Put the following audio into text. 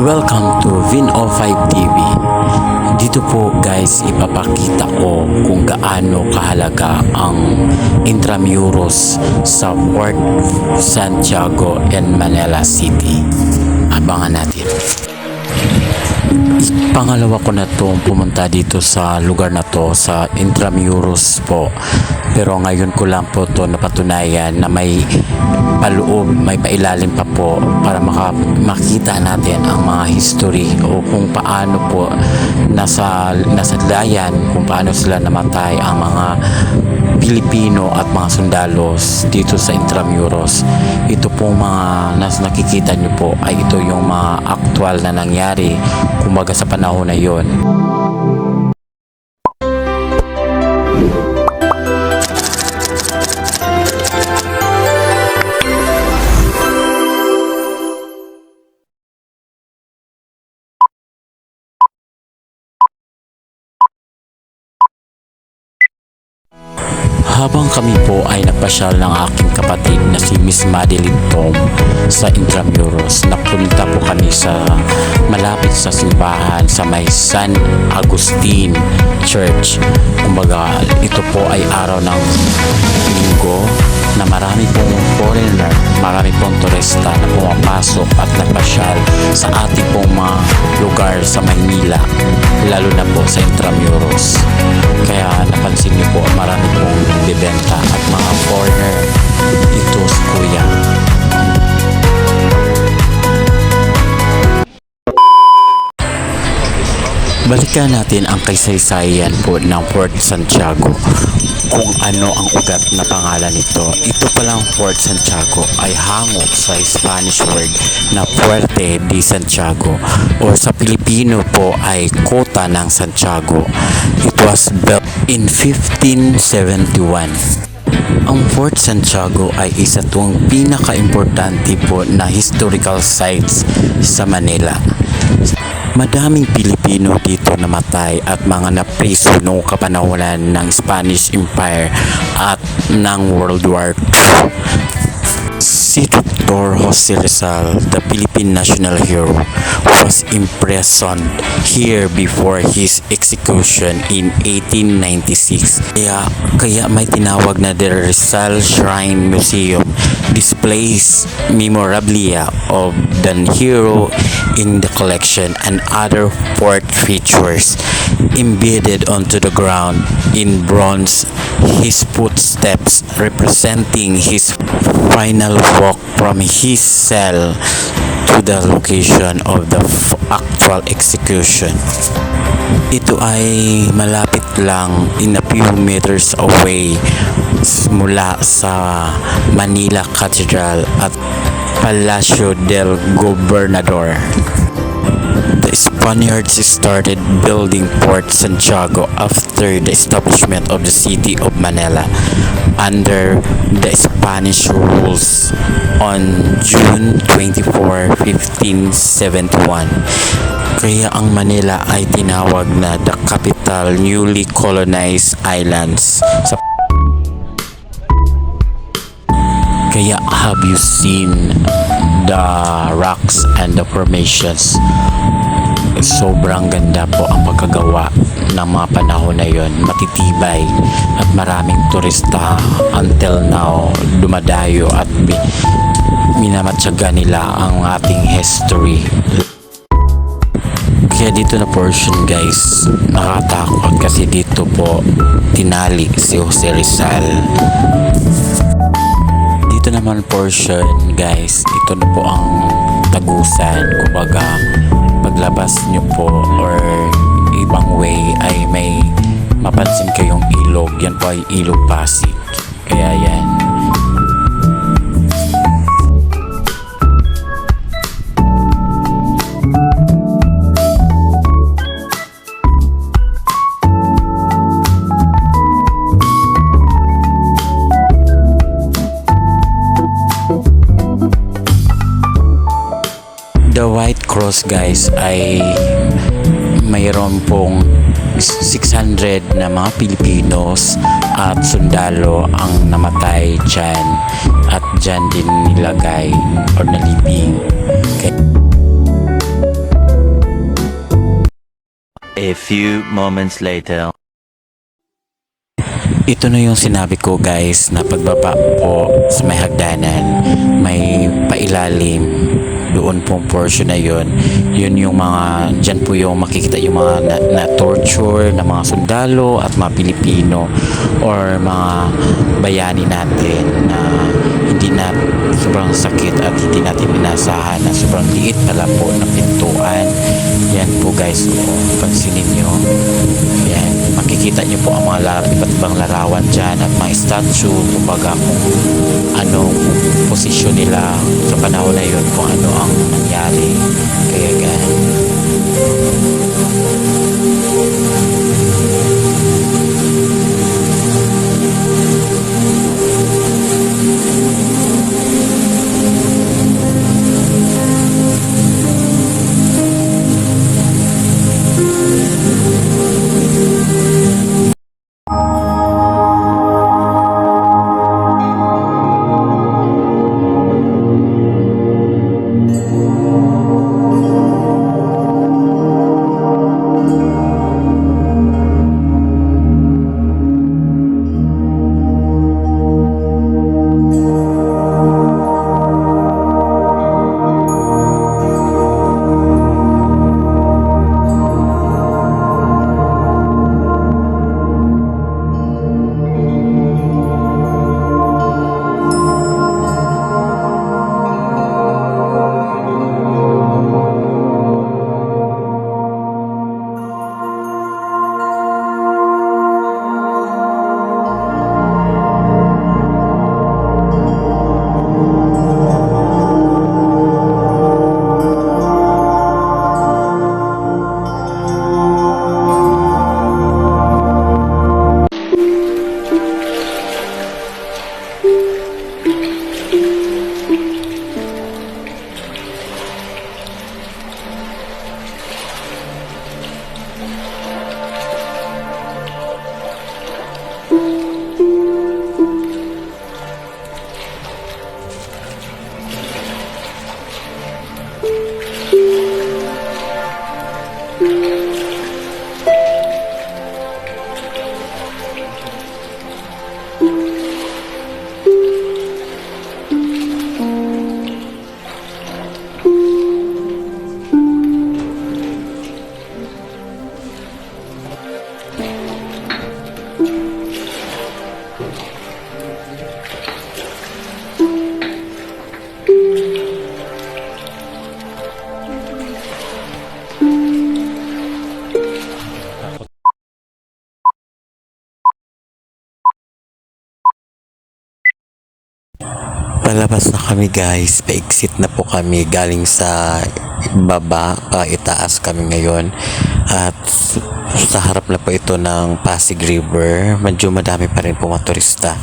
Welcome to Vin05 TV. Dito po guys, ipapakita ko kung gaano kahalaga ang Intramuros sa Port Santiago and Manila City. Abangan natin. Pangalawa ko na to pumunta dito sa lugar na to, sa Intramuros po. Pero ngayon ko lang po to napatunayan na may paloob, may pailalim pa po para makita natin ang mga history o kung paano po nasa dayan, kung paano sila namatay ang mga Pilipino at mga sundalos dito sa Intramuros. Ito pong mga nakikita nyo po ay ito yung mga aktual na nangyari kumbaga sa panahon na yon. Habang kami po ay nagpasyal ng aking kapatid na si Miss Madeline Tom sa Intramuros, napunta po kami sa malapit sa simbahan sa may San Agustin Church. Kumbaga, ito po ay araw ng linggo na marami pong foreigner, marami pong turista na pumapasok at nagpasyal sa ating pong mga lugar sa Maynila, lalo na po sa Intramuros. Kaya napansin niyo po marami pong bibenta at mga foreigner ito si Kuya. Balikan natin ang kaysaysayan po ng Port Santiago, kung ano ang ugat na pangalan nito. Ito palang Port Santiago ay hango sa Spanish word na Puerto de Santiago, or sa Pilipino po ay Kota ng Santiago. It was built in 1571. Ang Fort Santiago ay isa itong pinaka-importante po na historical sites sa Manila. Madaming Pilipino dito namatay at mga napriso noong kapanahonan ng Spanish Empire at ng World War II. Si Dr. Jose Rizal, the Philippine national hero, was imprisoned here before his execution in 1896. Kaya may tinawag na the Rizal Shrine Museum displays memorabilia of the hero in the collection, and other fort features embedded onto the ground in bronze his footsteps representing his final walk from his cell to the location of the actual execution. Ito ay malapit lang, in a few meters away mula sa Manila Cathedral at Palacio del Gobernador. The Spaniards started building Port Santiago after the establishment of the city of Manila under the Spanish rules on June 24, 1571. Kaya ang Manila ay tinawag na the capital newly colonized islands. Kaya have you seen the rocks and the formations? Sobrang ganda po ang pagkagawa ng mga panahon na yon. Matitibay at maraming turista until now dumadayo at minamatyaga nila ang ating history. Kaya dito na portion guys, nakatakot kasi dito po tinali si Jose Rizal. Dito naman portion guys, ito na po ang tagusan. Kumbaga paglabas nyo po or ibang way ay may mapansin kayong ilog. Yan po ay ilog Pasig. Kaya yan. The White Cross guys ay mayroon pong 600 na mga Pilipinos at sundalo ang namatay dyan at dyan din nilagay or nalibing. Okay. A few moments later. Ito na yung sinabi ko guys na pagbaba po sa may hagdanan, may pailalim doon pong portion na yun yung mga dyan po yung makikita yung mga na torture na mga sundalo at mga Pilipino or mga bayani natin na hindi na sobrang sakit at hindi natin inasahan na sobrang liit pala po ng pintuan. Yan po guys, pansinin nyo yan, makikita nyo po ang mga iba't ibang larawan dyan at mga statue, kumbaga kung anong posisyon nila sa panahon na yun, kung ano ang nangyari. Kaya ganun. Palabas na kami guys, pa-exit na po kami galing sa baba, itaas kami ngayon at sa harap na po ito ng Pasig River. Medyo madami pa rin po mga turista